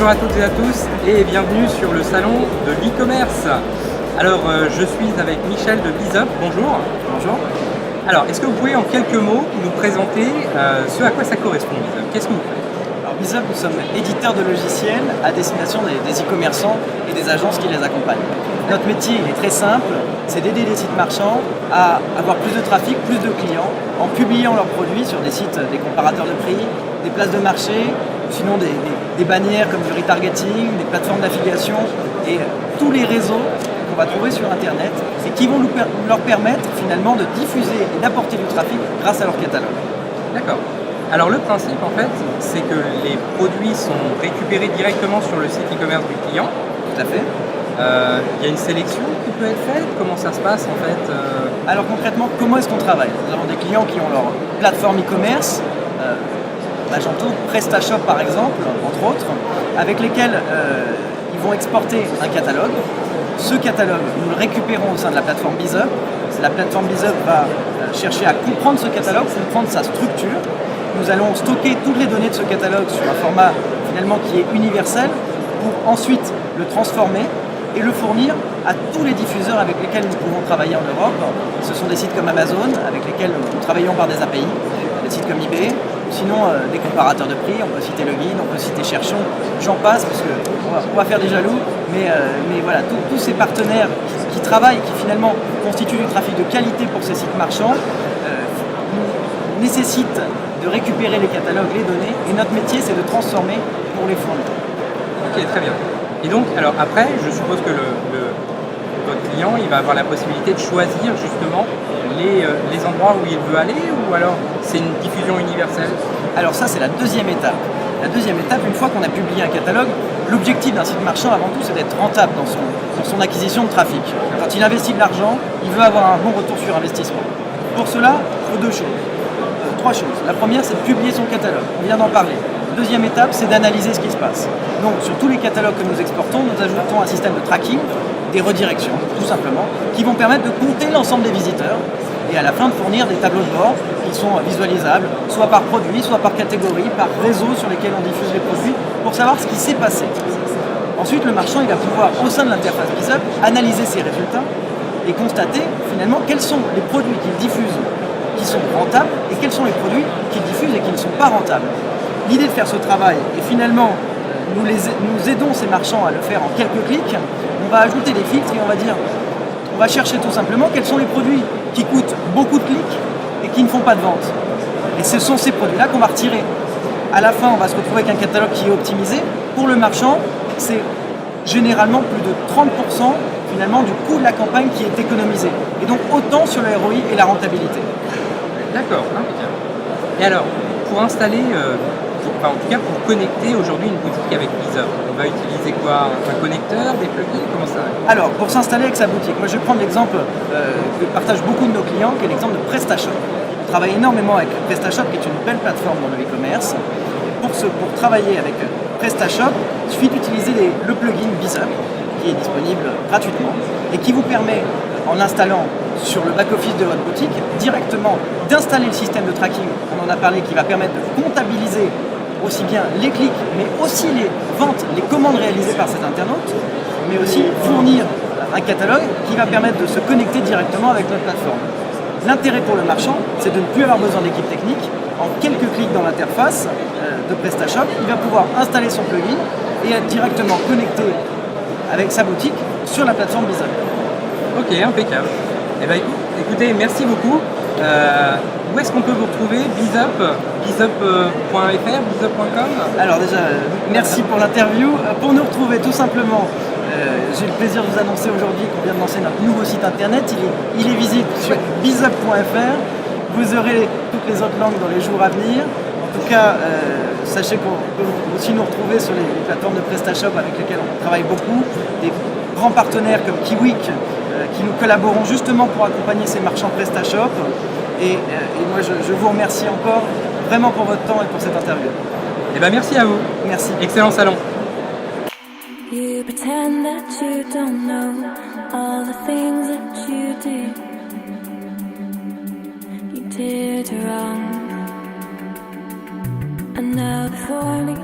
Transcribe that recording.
Bonjour à toutes et à tous et bienvenue sur le salon de l'e-commerce. Alors je suis avec Michel de BizUp, bonjour. Bonjour. Alors est-ce que vous pouvez en quelques mots nous présenter ce à quoi ça correspond BizUp? Qu'est-ce que vous faites? Alors BizUp, nous sommes éditeurs de logiciels à destination des e-commerçants et des agences qui les accompagnent. Notre métier il est très simple, c'est d'aider les sites marchands à avoir plus de trafic, plus de clients en publiant leurs produits sur des sites, des comparateurs de prix, des places de marché, sinon des bannières comme du retargeting, des plateformes d'affiliation et tous les réseaux qu'on va trouver sur internet et qui vont leur permettre finalement de diffuser et d'apporter du trafic grâce à leur catalogue. D'accord. Alors le principe en fait, c'est que les produits sont récupérés directement sur le site e-commerce du client. Tout à fait. Il y a une sélection qui peut être faite. Comment ça se passe en fait Alors concrètement, comment est-ce qu'on travaille? Nous avons des clients qui ont leur plateforme e-commerce, Magento, PrestaShop par exemple, entre autres, avec lesquels ils vont exporter un catalogue. Ce catalogue, nous le récupérons au sein de la plateforme BizUp. La plateforme BizUp va chercher à comprendre ce catalogue, comprendre sa structure. Nous allons stocker toutes les données de ce catalogue sur un format finalement qui est universel pour ensuite le transformer et le fournir à tous les diffuseurs avec lesquels nous pouvons travailler en Europe. Ce sont des sites comme Amazon avec lesquels nous travaillons par des API, des sites comme eBay, sinon des comparateurs de prix, on peut citer Login, on peut citer Cherchons, j'en passe parce qu'on va faire des jaloux, mais voilà, tous ces partenaires qui travaillent, qui finalement constituent du trafic de qualité pour ces sites marchands, nécessitent de récupérer les catalogues, les données, et notre métier c'est de transformer pour les fournir. Ok, très bien. Et donc, alors après, je suppose que votre client, il va avoir la possibilité de choisir justement les endroits où il veut aller, ou alors c'est une diffusion universelle? Alors ça, c'est la deuxième étape. La deuxième étape, une fois qu'on a publié un catalogue, l'objectif d'un site marchand avant tout, c'est d'être rentable dans son acquisition de trafic. Quand il investit de l'argent, il veut avoir un bon retour sur investissement. Pour cela, il faut trois choses. La première, c'est de publier son catalogue. On vient d'en parler. Deuxième étape, c'est d'analyser ce qui se passe. Donc, sur tous les catalogues que nous exportons, nous ajoutons un système de tracking, des redirections, tout simplement, qui vont permettre de compter l'ensemble des visiteurs et à la fin de fournir des tableaux de bord qui sont visualisables, soit par produit, soit par catégorie, par réseau sur lesquels on diffuse les produits, pour savoir ce qui s'est passé. Ensuite, le marchand il va pouvoir, au sein de l'interface BizUp, analyser ses résultats et constater finalement quels sont les produits qu'il diffuse qui sont rentables et quels sont les produits qu'il diffuse et qui ne sont pas rentables. L'idée de faire ce travail, et finalement nous aidons ces marchands à le faire en quelques clics, on va ajouter des filtres et on va chercher tout simplement quels sont les produits qui coûtent beaucoup de clics et qui ne font pas de vente. Et ce sont ces produits-là qu'on va retirer. À la fin, on va se retrouver avec un catalogue qui est optimisé. Pour le marchand, c'est généralement plus de 30% finalement du coût de la campagne qui est économisé. Et donc autant sur le ROI et la rentabilité. D'accord, impeccable. Et alors, pour installer, en tout cas pour connecter aujourd'hui une boutique avec BizUp, on va utiliser quoi? Un connecteur, des plugins, comment ça? Alors, pour s'installer avec sa boutique, moi je vais prendre l'exemple que partagent beaucoup de nos clients, qui est l'exemple de PrestaShop. On travaille énormément avec PrestaShop, qui est une belle plateforme dans le e-commerce. Pour travailler avec PrestaShop, il suffit d'utiliser le plugin BizUp, qui est disponible gratuitement, et qui vous permet, en installant sur le back-office de votre boutique, directement d'installer le système de tracking, on en a parlé, qui va permettre de comptabiliser aussi bien les clics, mais aussi les ventes, les commandes réalisées par cet internaute, mais aussi fournir un catalogue qui va permettre de se connecter directement avec notre plateforme. L'intérêt pour le marchand, c'est de ne plus avoir besoin d'équipe technique. En quelques clics dans l'interface de PrestaShop, il va pouvoir installer son plugin et être directement connecté avec sa boutique sur la plateforme BizUp. Ok, impeccable. Eh bien, écoutez, merci beaucoup. Où est-ce qu'on peut vous retrouver? BizUp, bizup.fr, bizup.com? Alors déjà, merci pour l'interview. Pour nous retrouver tout simplement, j'ai le plaisir de vous annoncer aujourd'hui qu'on vient de lancer notre nouveau site internet. Il est visible sur bizup.fr. Vous aurez toutes les autres langues dans les jours à venir. En tout cas, sachez qu'on peut aussi nous retrouver sur les plateformes de PrestaShop avec lesquelles on travaille beaucoup. Des grands partenaires comme Kiwik qui nous collaborons justement pour accompagner ces marchands PrestaShop. Et moi, je vous remercie encore vraiment pour votre temps et pour cette interview. Eh bien, merci à vous. Merci. Excellent salon. You pretend that you don't know all the things that you do. You did wrong, and now before me